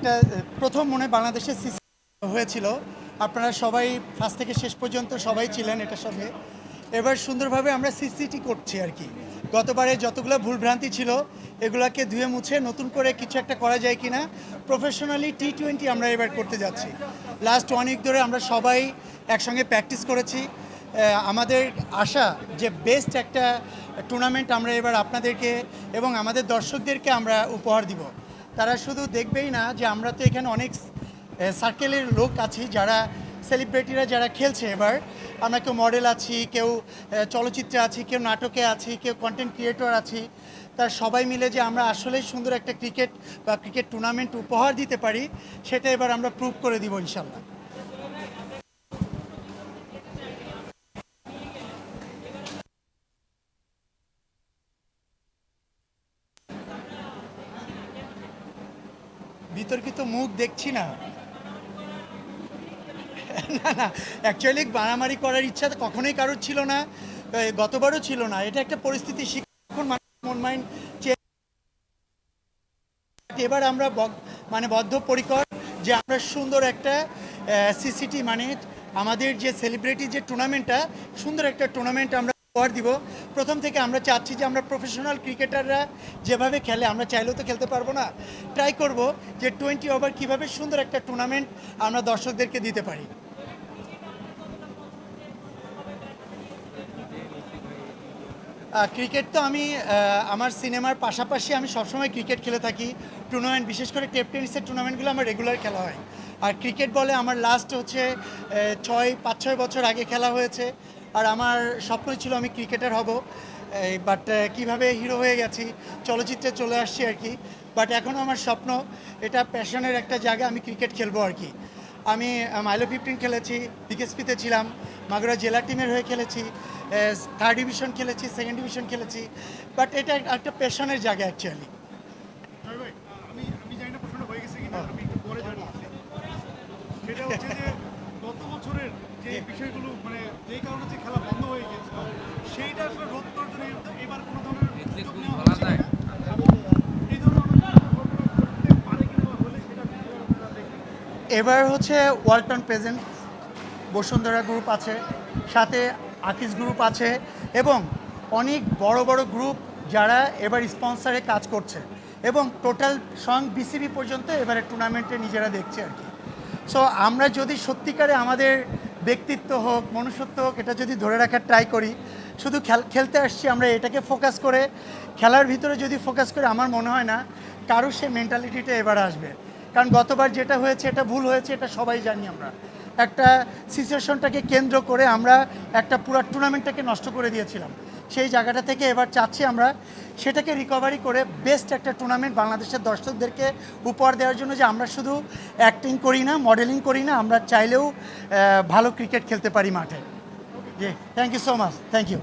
একটা প্রথম মনে বাংলাদেশের সিসি হয়েছিল। আপনারা সবাই ফার্স্ট থেকে শেষ পর্যন্ত সবাই ছিলেন এটার সঙ্গে। এবার সুন্দরভাবে আমরা সিসিটি করছি আর কি। গতবারে যতগুলো ভুলভ্রান্তি ছিল এগুলাকে ধুয়ে মুছে নতুন করে কিছু একটা করা যায় কিনা প্রফেশনালি T20 আমরা এবার করতে যাচ্ছি। লাস্ট 1 উইক ধরে আমরা সবাই একসঙ্গে প্র্যাকটিস করেছি। আমাদের আশা যে বেস্ট একটা টুর্নামেন্ট আমরা এবার আপনাদেরকে এবং আমাদের দর্শকদেরকে আমরা উপহার দিব। তারা শুধু দেখবেই না যে আমরা তো এখানে অনেক সার্কেলের লোক আছি, যারা সেলিব্রিটিরা যারা খেলছে। এবার আমরা কেউ মডেল আছি, কেউ চলচ্চিত্রে আছি, কেউ নাটকে আছি, কেউ কন্টেন্ট ক্রিয়েটর আছি। তার সবাই মিলে যে আমরা আসলেই সুন্দর একটা ক্রিকেট বা ক্রিকেট টুর্নামেন্ট উপহার দিতে পারি, সেটা এবার আমরা প্রুভ করে দিব ইনশাল্লাহ। বিতর্কিত মুখ দেখছি না। না না, অ্যাকচুয়ালি মারামারি করার ইচ্ছা তো কখনোই কারোর ছিল না, গতবারও ছিল না। এটা একটা পরিস্থিতি, শিক্ষণ মন মাইন্ড চেঞ্জ। এবার আমরা মানে বদ্ধপরিকর যে আমরা সুন্দর একটা সিসিটি মানে আমাদের যে সেলিব্রিটি যে টুর্নামেন্টটা, সুন্দর একটা টুর্নামেন্ট আমরা উপহার দিব। প্রথম থেকে আমরা চাচ্ছি যে আমরা প্রফেশনাল ক্রিকেটাররা যেভাবে খেলে, আমরা চাইলেও তো খেলতে পারবো না। ট্রাই করব যে 20 ওভার কীভাবে সুন্দর একটা টুর্নামেন্ট আমরা দর্শকদেরকে দিতে পারি। ক্রিকেট তো আমি আমার সিনেমার পাশাপাশি আমি সবসময় ক্রিকেট খেলে থাকি। টুর্নামেন্ট, বিশেষ করে টেপ টেনিসের টুর্নামেন্টগুলো আমার রেগুলার খেলা হয়। আর ক্রিকেট বলে আমার লাস্ট হচ্ছে 5-6 বছর আগে খেলা হয়েছে। আর আমার স্বপ্নই ছিল আমি ক্রিকেটার হব, বাট কিভাবে হিরো হয়ে গেছি, চলচ্চিত্রে চলে আসছি আর কি। বাট এখনও আমার স্বপ্ন, এটা প্যাশনের একটা জায়গা, আমি ক্রিকেট খেলবো আর কি। আমি মাইলো 15 খেলেছি, বিকেএসপিতে ছিলাম, মাগুরা জেলা টিমের হয়ে খেলেছি, 3rd ডিভিশন খেলেছি, 2nd ডিভিশন খেলেছি। বাট এটা একটা প্যাশনের জায়গা অ্যাকচুয়ালি। আমি আমি জানি না প্রশ্নটা হয়ে গেছে কিনা, আমি একটু পরে জানি। সেটা হচ্ছে যে গত বছরের যে বিষয়গুলো মানে যেই কারণে যে খেলা বন্ধ হয়ে গেছে, সেইটা আসলে রোধ করার জন্য এবার কোনো ধরনের উদ্যোগ নেওয়া হচ্ছে কিনা? এবং এই ধরনের করতে পারে কিনা বা হলে সেটা কিভাবে আপনারা দেখবেন? এবার হচ্ছে ওয়ালটন প্রেজেন্ট, বসুন্ধরা গ্রুপ আছে, সাথে আকিস গ্রুপ আছে, এবং অনেক বড় বড় গ্রুপ যারা এবার স্পন্সরে কাজ করছে, এবং টোটাল সং বিসিবি পর্যন্ত এবারে টুর্নামেন্টে নিজেরা দেখছে আর কি। সো আমরা যদি সত্যিকারে আমাদের ব্যক্তিত্ব হোক, মনুষ্যত্ব হোক, এটা যদি ধরে রাখার ট্রাই করি, শুধু খেলতে আসছি আমরা, এটাকে ফোকাস করে খেলার ভিতরে যদি ফোকাস করে, আমার মনে হয় না কারো সে মেন্টালিটিটা এবার আসবে। কারণ গতবার যেটা হয়েছে এটা ভুল হয়েছে, এটা সবাই জানি আমরা। একটা সিচুয়েশনটাকে কেন্দ্র করে আমরা একটা পুরো টুর্নামেন্টটাকে নষ্ট করে দিয়েছিলাম। সেই জায়গাটা থেকে এবার চাচ্ছি আমরা সেটাকে রিকভারি করে বেস্ট একটা টুর্নামেন্ট বাংলাদেশের দর্শকদেরকে উপহার দেওয়ার জন্য, যে আমরা শুধু অ্যাক্টিং করি না, মডেলিং করি না, আমরা চাইলেও ভালো ক্রিকেট খেলতে পারি মাঠে। জি, thank you so much, thank you.